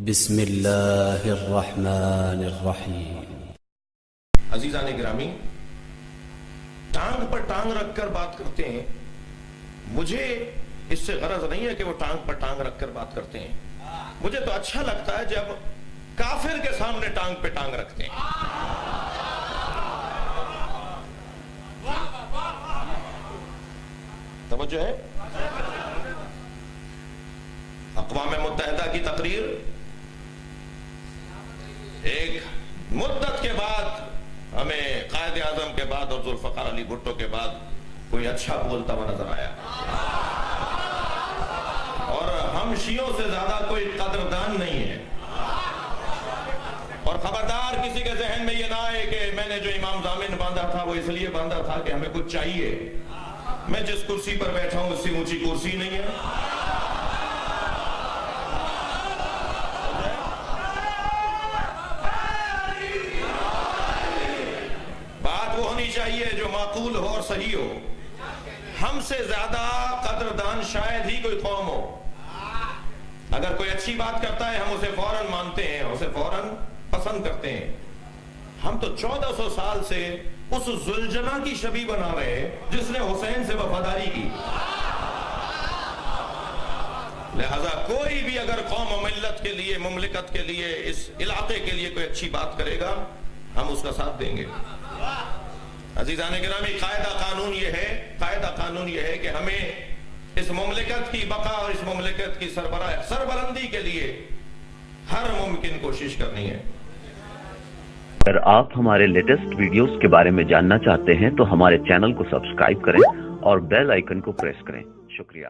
بسم اللہ الرحمن الرحیم۔ عزیزان گرامی، ٹانگ پر ٹانگ رکھ کر بات کرتے ہیں۔ مجھے اس سے غرض نہیں ہے کہ وہ ٹانگ پر ٹانگ رکھ کر بات کرتے ہیں، مجھے تو اچھا لگتا ہے جب کافر کے سامنے ٹانگ پہ ٹانگ رکھتے ہیں۔ توجہ ہے؟ اقوام متحدہ کی تقریر ایک مدت کے بعد ہمیں قائد اعظم کے بعد اور ذوالفقار علی بھٹو کے بعد کوئی اچھا بولتا ہوا نظر آیا، اور ہم شیعوں سے زیادہ کوئی قدردان نہیں ہے۔ اور خبردار کسی کے ذہن میں یہ نہ آئے کہ میں نے جو امام ضامن باندھا تھا وہ اس لیے باندھا تھا کہ ہمیں کچھ چاہیے۔ میں جس کرسی پر بیٹھا ہوں اس سے اونچی کرسی نہیں ہے۔ بات وہ ہونی چاہیے جو معقول ہو اور صحیح ہو۔ ہم سے زیادہ قدردان شاید ہی کوئی قوم ہو۔ اگر کوئی اچھی بات کرتا ہے ہم اسے فوراً مانتے ہیں، اسے فوراً پسند کرتے ہیں۔ ہم تو 1400 سال سے اس زلجنا کی شبیہ بنا رہے ہیں جس نے حسین سے وفاداری کی۔ لہذا کوئی بھی اگر قوم و ملت کے لیے، مملکت کے لیے، اس علاقے کے لیے کوئی اچھی بات کرے گا ہم اس کا ساتھ دیں گے۔ عزیزان گرامی، قاعدہ قانون یہ ہے کہ ہمیں اس مملکت کی بقا اور اس مملکت کی سربلندی کے لیے ہر ممکن کوشش کرنی ہے۔ اگر آپ ہمارے لیٹسٹ ویڈیوز کے بارے میں جاننا چاہتے ہیں تو ہمارے چینل کو سبسکرائب کریں اور بیل آئیکن کو پریس کریں۔ شکریہ۔